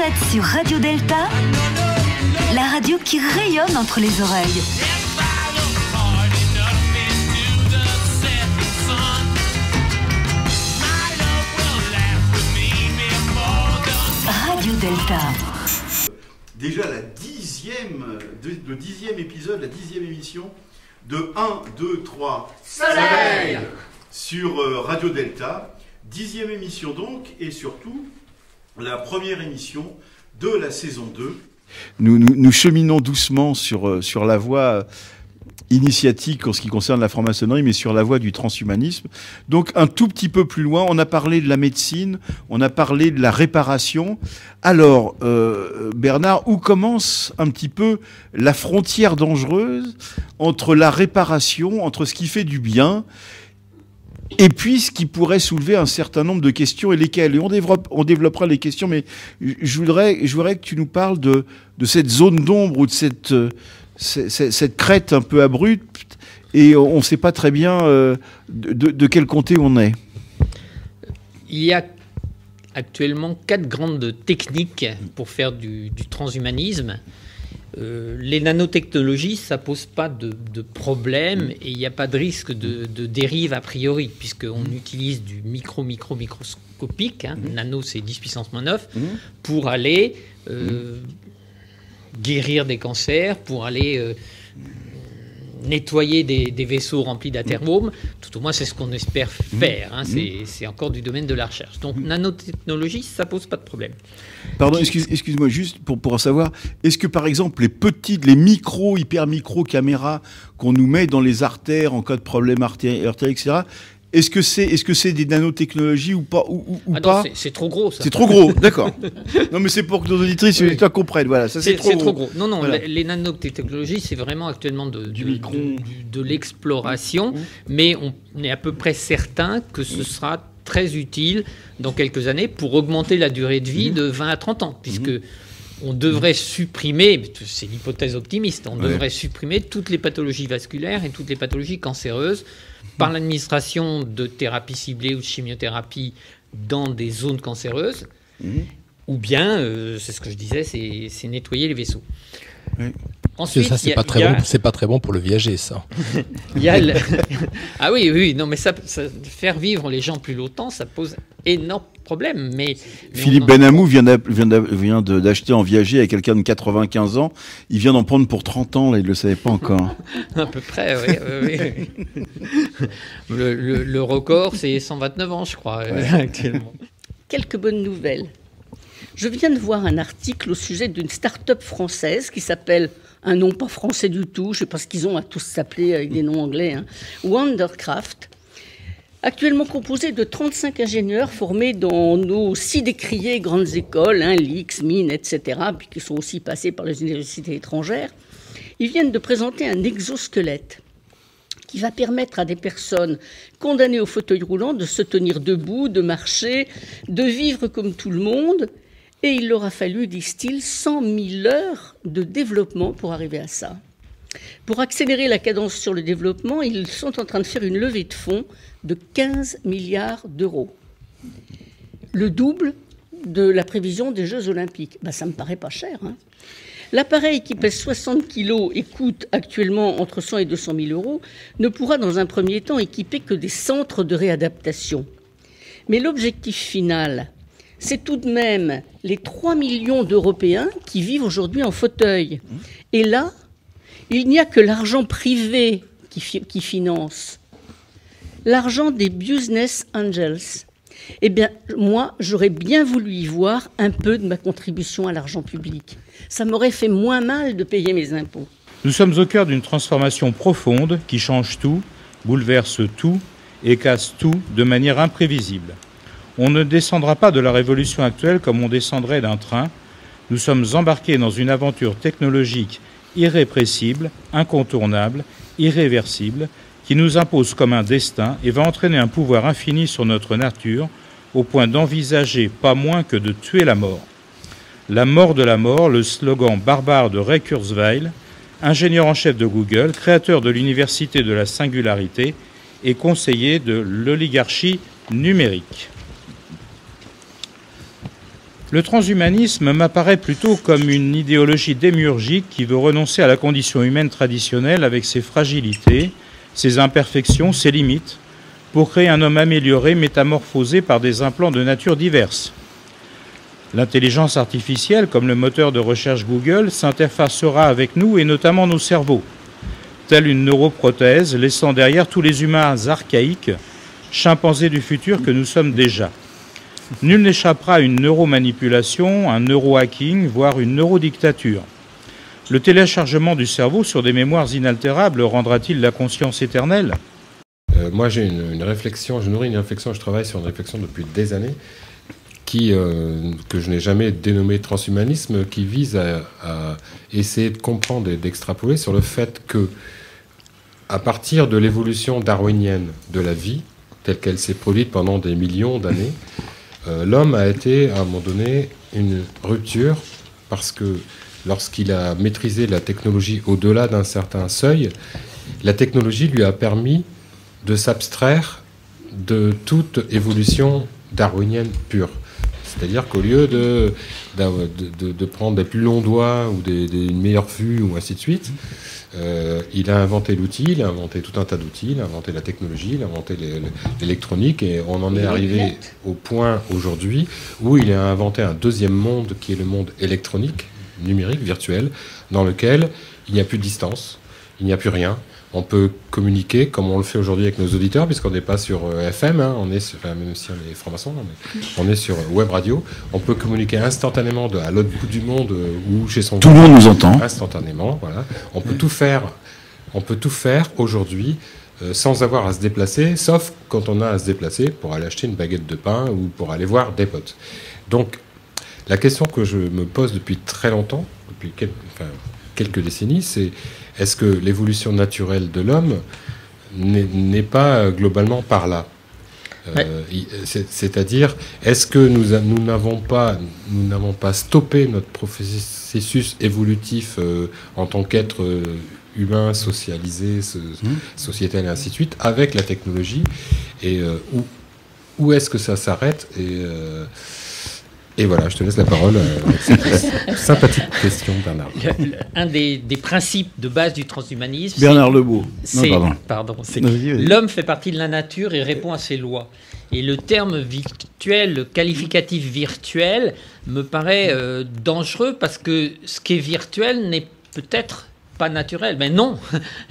êtes sur Radio Delta, la radio qui rayonne entre les oreilles. Radio Delta. Déjà le 10e épisode, la 10e émission de 1, 2, 3 Soleil sur Radio Delta. 10e émission donc, et surtout la première émission de la saison 2. Nous cheminons doucement sur la voie initiatique en ce qui concerne la franc-maçonnerie, mais sur la voie du transhumanisme. Donc un tout petit peu plus loin, on a parlé de la médecine, on a parlé de la réparation. Alors, Bernard, où commence un petit peu la frontière dangereuse entre la réparation, entre ce qui fait du bien, et puis ce qui pourrait soulever un certain nombre de questions, et lesquelles? Et on développera les questions, mais je voudrais que tu nous parles de cette zone d'ombre ou de cette crête un peu abrupte, et on ne sait pas très bien de quel côté on est. Il y a actuellement 4 grandes techniques pour faire du transhumanisme. Les nanotechnologies, ça pose pas de problème et il n'y a pas de risque de dérive a priori, puisqu'on utilise du microscopique, nano c'est 10 puissance moins 9, pour aller guérir des cancers, pour aller nettoyer des vaisseaux remplis d'athérome. Tout au moins, c'est ce qu'on espère faire. C'est encore du domaine de la recherche. Donc, nanotechnologie, ça pose pas de problème. Pardon, excuse-moi, juste pour savoir, est-ce que, par exemple, les micros, hyper-micro caméras qu'on nous met dans les artères en cas de problème artériel, etc., est-ce que c'est des nanotechnologies ou pas pas? C'est trop gros, ça. C'est trop gros, d'accord. Non, mais c'est pour que nos auditrices comprennent. Voilà, ça c'est trop gros. Non, voilà. Les nanotechnologies, c'est vraiment actuellement de l'exploration, mais on est à peu près certain que ce sera très utile dans quelques années pour augmenter la durée de vie de 20 à 30 ans, puisque on devrait supprimer, c'est l'hypothèse optimiste, on devrait supprimer toutes les pathologies vasculaires et toutes les pathologies cancéreuses par l'administration de thérapie ciblée ou de chimiothérapie dans des zones cancéreuses, ou bien, c'est ce que je disais, c'est nettoyer les vaisseaux. Oui. Ensuite, ça, c'est pas très bon pour le viager, ça. Ah oui, non, mais ça, faire vivre les gens plus longtemps, ça pose énorme problème. Mais Philippe Benhamou vient d'acheter en viager à quelqu'un de 95 ans. Il vient d'en prendre pour 30 ans, là, il ne le savait pas encore. À peu près, oui. Le record, c'est 129 ans, je crois, actuellement. Quelques bonnes nouvelles. Je viens de voir un article au sujet d'une start-up française qui s'appelle, un nom pas français du tout, je ne sais pas ce qu'ils ont à tous s'appeler avec des noms anglais, Wondercraft, actuellement composé de 35 ingénieurs formés dans nos si décriées grandes écoles, l'IX, Mines, etc., puis qui sont aussi passés par les universités étrangères. Ils viennent de présenter un exosquelette qui va permettre à des personnes condamnées au fauteuil roulant de se tenir debout, de marcher, de vivre comme tout le monde. Et il leur a fallu, disent-ils, 100 000 heures de développement pour arriver à ça. Pour accélérer la cadence sur le développement, ils sont en train de faire une levée de fonds de 15 milliards d'euros. Le double de la prévision des Jeux Olympiques. Ça me paraît pas cher. L'appareil qui pèse 60 kilos et coûte actuellement entre 100 et 200 000 euros ne pourra dans un premier temps équiper que des centres de réadaptation. Mais l'objectif final, c'est tout de même les 3 millions d'Européens qui vivent aujourd'hui en fauteuil. Et là, il n'y a que l'argent privé qui finance. L'argent des business angels. Eh bien, moi, j'aurais bien voulu y voir un peu de ma contribution à l'argent public. Ça m'aurait fait moins mal de payer mes impôts. Nous sommes au cœur d'une transformation profonde qui change tout, bouleverse tout et casse tout de manière imprévisible. On ne descendra pas de la révolution actuelle comme on descendrait d'un train. Nous sommes embarqués dans une aventure technologique irrépressible, incontournable, irréversible, qui nous impose comme un destin et va entraîner un pouvoir infini sur notre nature, au point d'envisager pas moins que de tuer la mort. La mort de la mort, le slogan barbare de Ray Kurzweil, ingénieur en chef de Google, créateur de l'université de la singularité et conseiller de l'oligarchie numérique. Le transhumanisme m'apparaît plutôt comme une idéologie démiurgique qui veut renoncer à la condition humaine traditionnelle avec ses fragilités, ses imperfections, ses limites, pour créer un homme amélioré, métamorphosé par des implants de nature diverses. L'intelligence artificielle, comme le moteur de recherche Google, s'interfacera avec nous et notamment nos cerveaux, telle une neuroprothèse, laissant derrière tous les humains archaïques, chimpanzés du futur que nous sommes déjà. Nul n'échappera à une neuromanipulation, un neurohacking, voire une neurodictature. Le téléchargement du cerveau sur des mémoires inaltérables rendra-t-il la conscience éternelle ? Moi, j'ai une réflexion, je nourris une réflexion, je travaille sur une réflexion depuis des années, que je n'ai jamais dénommée transhumanisme, qui vise à essayer de comprendre et d'extrapoler sur le fait que, à partir de l'évolution darwinienne de la vie, telle qu'elle s'est produite pendant des millions d'années, l'homme a été, à un moment donné, une rupture, parce que lorsqu'il a maîtrisé la technologie au-delà d'un certain seuil, la technologie lui a permis de s'abstraire de toute évolution darwinienne pure. C'est-à-dire qu'au lieu de prendre des plus longs doigts ou une meilleure vue ou ainsi de suite, il a inventé l'outil, il a inventé tout un tas d'outils, il a inventé la technologie, il a inventé l'électronique, et on en est arrivé au point aujourd'hui où il a inventé un deuxième monde qui est le monde électronique, numérique, virtuel, dans lequel il n'y a plus de distance, il n'y a plus rien. On peut communiquer comme on le fait aujourd'hui avec nos auditeurs, puisqu'on n'est pas sur FM, hein, on est sur, enfin, même si on est franc-maçon, on est sur web radio. On peut communiquer instantanément à l'autre bout du monde ou chez son tout le monde nous entend instantanément. Voilà, on peut tout faire. On peut tout faire aujourd'hui sans avoir à se déplacer, sauf quand on a à se déplacer pour aller acheter une baguette de pain ou pour aller voir des potes. Donc, la question que je me pose depuis très longtemps, depuis quelques décennies, c'est: est-ce que l'évolution naturelle de l'homme n'est pas globalement par là ? C'est-à-dire, est-ce que nous n'avons pas stoppé notre processus évolutif en tant qu'être humain, socialisé, sociétal et ainsi de suite, avec la technologie, et où est-ce que ça s'arrête ? Et voilà, je te laisse la parole avec cette sympathique question, Bernard. Un des principes de base du transhumanisme... Bernard Lebeau. C'est l'homme fait partie de la nature et répond à ses lois. Et le terme virtuel, le qualificatif virtuel, me paraît dangereux, parce que ce qui est virtuel n'est peut-être pas naturel. Mais non,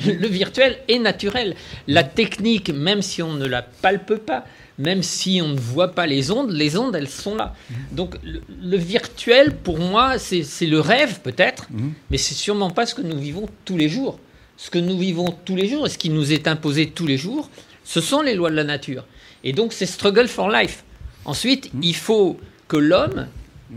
le virtuel est naturel. La technique, même si on ne la palpe pas, même si on ne voit pas les ondes, elles sont là. Donc le virtuel, pour moi, c'est le rêve peut-être, mais c'est sûrement pas ce que nous vivons tous les jours. Ce que nous vivons tous les jours et ce qui nous est imposé tous les jours, ce sont les lois de la nature. Et donc c'est struggle for life. Ensuite, il faut que l'homme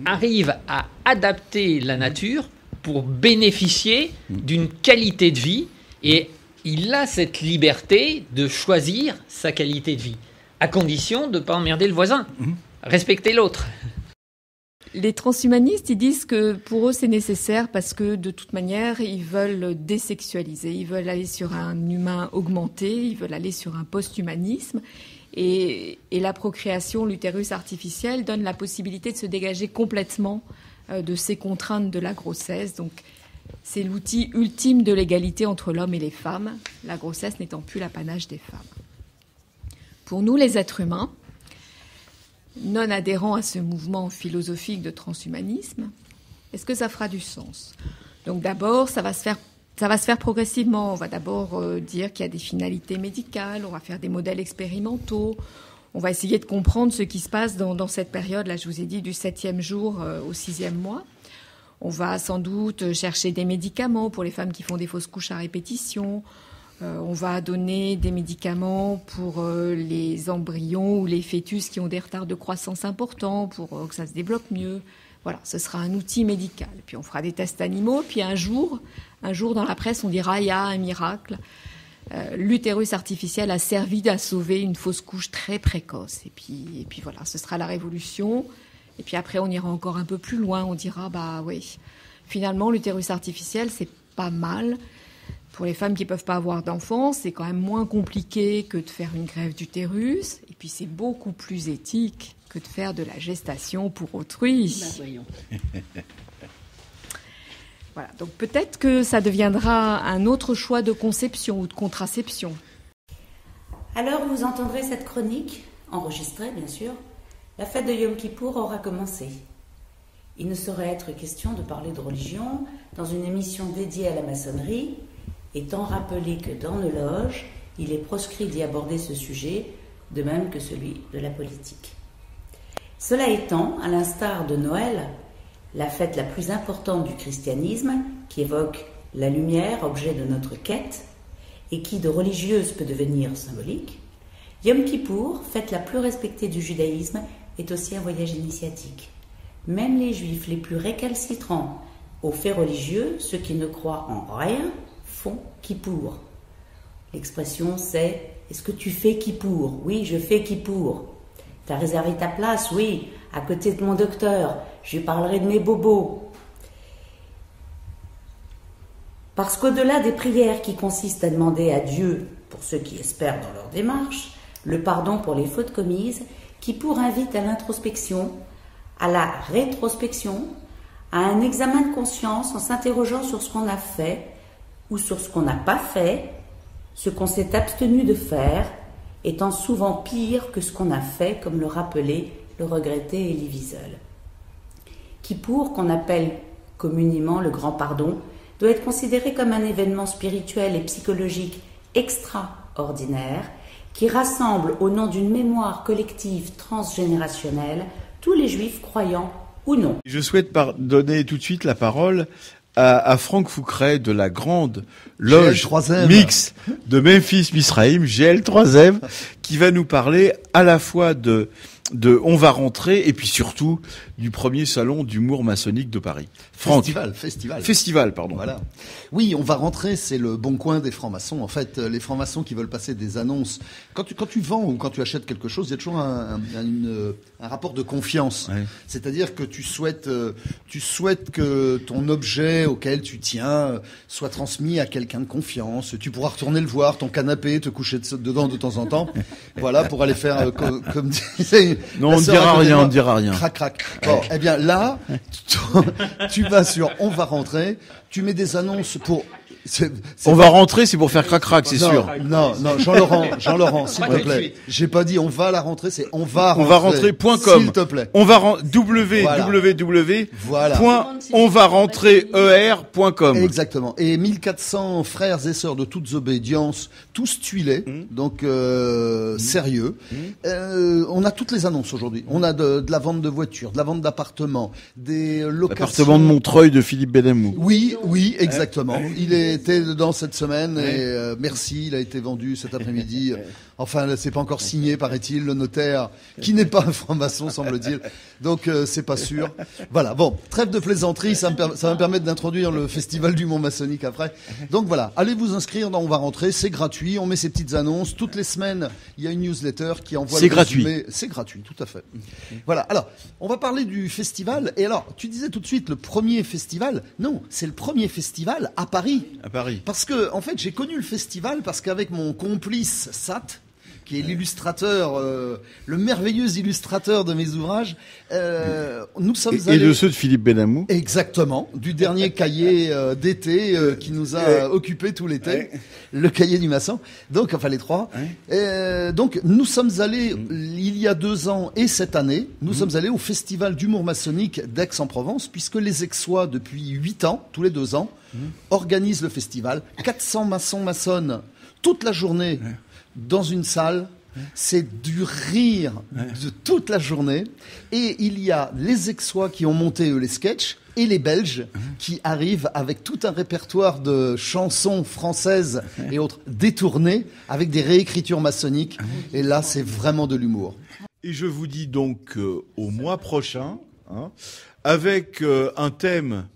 arrive à adapter la nature pour bénéficier d'une qualité de vie, et il a cette liberté de choisir sa qualité de vie, à condition de ne pas emmerder le voisin, respecter l'autre. Les transhumanistes, ils disent que pour eux c'est nécessaire parce que de toute manière ils veulent désexualiser, ils veulent aller sur un humain augmenté, ils veulent aller sur un post-humanisme, et la procréation, l'utérus artificiel donne la possibilité de se dégager complètement de ces contraintes de la grossesse. Donc c'est l'outil ultime de l'égalité entre l'homme et les femmes, la grossesse n'étant plus l'apanage des femmes. Pour nous, les êtres humains, non adhérents à ce mouvement philosophique de transhumanisme, est-ce que ça fera du sens ? Donc d'abord, ça va se faire progressivement. On va d'abord dire qu'il y a des finalités médicales, on va faire des modèles expérimentaux, on va essayer de comprendre ce qui se passe dans cette période, là je vous ai dit du 7e jour au 6e mois. On va sans doute chercher des médicaments pour les femmes qui font des fausses couches à répétition. On va donner des médicaments pour les embryons ou les fœtus qui ont des retards de croissance importants pour que ça se développe mieux. Voilà, ce sera un outil médical. Puis on fera des tests animaux. Puis un jour dans la presse, on dira il y a un miracle. L'utérus artificiel a servi à sauver une fausse couche très précoce. Et puis voilà, ce sera la révolution. Et puis après, on ira encore un peu plus loin. On dira bah oui, finalement l'utérus artificiel c'est pas mal. Pour les femmes qui ne peuvent pas avoir d'enfants, c'est quand même moins compliqué que de faire une greffe d'utérus. Et puis c'est beaucoup plus éthique que de faire de la gestation pour autrui. Voyons. Voilà, donc peut-être que ça deviendra un autre choix de conception ou de contraception. Alors vous entendrez cette chronique, enregistrée bien sûr, la fête de Yom Kippour aura commencé. Il ne saurait être question de parler de religion dans une émission dédiée à la maçonnerie, étant rappelé que dans nos loges, il est proscrit d'y aborder ce sujet, de même que celui de la politique. Cela étant, à l'instar de Noël, la fête la plus importante du christianisme, qui évoque la lumière, objet de notre quête, et qui de religieuse peut devenir symbolique, Yom Kippour, fête la plus respectée du judaïsme, est aussi un voyage initiatique. Même les juifs les plus récalcitrants aux faits religieux, ceux qui ne croient en rien, font Kippour. L'expression c'est « Est-ce que tu fais Kippour ?» « Oui, je fais Kippour. »« T'as réservé ta place ?» « Oui, à côté de mon docteur. Je lui parlerai de mes bobos. » Parce qu'au-delà des prières qui consistent à demander à Dieu, pour ceux qui espèrent dans leur démarche, le pardon pour les fautes commises, Kippour invite à l'introspection, à la rétrospection, à un examen de conscience en s'interrogeant sur ce qu'on a fait ou sur ce qu'on n'a pas fait, ce qu'on s'est abstenu de faire, étant souvent pire que ce qu'on a fait, comme le rappelait le regretté Elie Wiesel. Kippour, qu'on appelle communément le grand pardon, doit être considéré comme un événement spirituel et psychologique extraordinaire qui rassemble au nom d'une mémoire collective transgénérationnelle tous les juifs croyants ou non. Je souhaite donner tout de suite la parole à Franck Foucret de la grande loge mixte de Memphis-Misraïm, GL3M, qui va nous parler à la fois de On va rentrer et puis surtout du premier salon d'humour maçonnique de Paris. Franck. Festival, pardon. Voilà. Oui, On va rentrer, c'est le bon coin des francs-maçons. En fait, les francs-maçons qui veulent passer des annonces. Quand tu vends ou quand tu achètes quelque chose, il y a toujours un rapport de confiance. Ouais. C'est-à-dire que tu souhaites que ton objet auquel tu tiens soit transmis à quelqu'un de confiance. Tu pourras retourner le voir, ton canapé, te coucher dedans de temps en temps. Voilà, pour aller faire comme disait. Non, on ne dira rien. Crac, crac. Bon, eh bien là, tu vas sur On va rentrer, tu mets des annonces pour... On va rentrer, c'est pour faire crac-crac, c'est sûr. Non, Jean-Laurent, s'il te plaît. J'ai pas dit on va la rentrer, c'est on va rentrer. On va rentrer.com. S'il te plaît. On va www.onvarentrer.com. Exactement. Et 1400 frères et sœurs de toutes obédiences, tous tuilés, donc sérieux. On a toutes les annonces aujourd'hui. On a de la vente de voitures, de la vente d'appartements, des locations. L'appartement de Montreuil de Philippe Benamou. Oui, exactement. Il était dedans cette semaine et merci, il a été vendu cet après-midi. Enfin, c'est pas encore signé, paraît-il, le notaire, qui n'est pas un franc-maçon, semble-t-il. Donc, c'est pas sûr. Voilà. Bon, trêve de plaisanterie, ça va me permettre d'introduire le festival du Mont Maçonnique après. Donc voilà, allez vous inscrire dans On va rentrer, c'est gratuit, on met ces petites annonces. Toutes les semaines, il y a une newsletter qui envoie le résumé. C'est gratuit, tout à fait. Voilà. Alors, on va parler du festival. Et alors, tu disais tout de suite le premier festival. Non, c'est le premier festival à Paris. À Paris. Parce que, en fait, j'ai connu le festival parce qu'avec mon complice Sat, qui est l'illustrateur, le merveilleux illustrateur de mes ouvrages, nous sommes allés... Et de ceux de Philippe Benamou. Exactement, du dernier cahier d'été qui nous a occupé tout l'été, le cahier du maçon, donc enfin les trois. Donc nous sommes allés, il y a 2 ans et cette année, nous sommes allés au Festival d'humour maçonnique d'Aix-en-Provence, puisque les Aixois, depuis 8 ans, tous les 2 ans, organisent le festival. 400 maçons-maçonnes, toute la journée, dans une salle, c'est du rire de toute la journée. Et il y a les Aixois qui ont monté les sketchs et les Belges qui arrivent avec tout un répertoire de chansons françaises et autres détournées avec des réécritures maçonniques. Et là, c'est vraiment de l'humour. Et je vous dis donc au mois prochain, avec un thème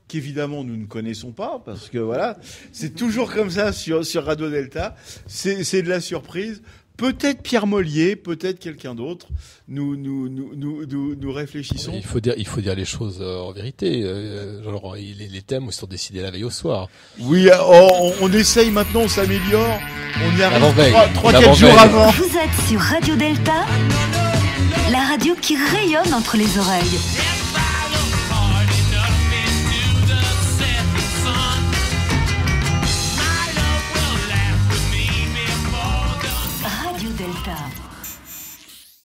qu'évidemment nous ne connaissons pas, parce que voilà, c'est toujours comme ça sur Radio Delta, c'est de la surprise. peut-être Pierre Mollier, peut-être quelqu'un d'autre. Nous réfléchissons. Il faut dire les choses en vérité. Genre, les thèmes sont décidés la veille au soir. Oui, on essaye maintenant, on s'améliore. On y arrive 3-4 jours avant. Vous êtes sur Radio Delta, la radio qui rayonne entre les oreilles.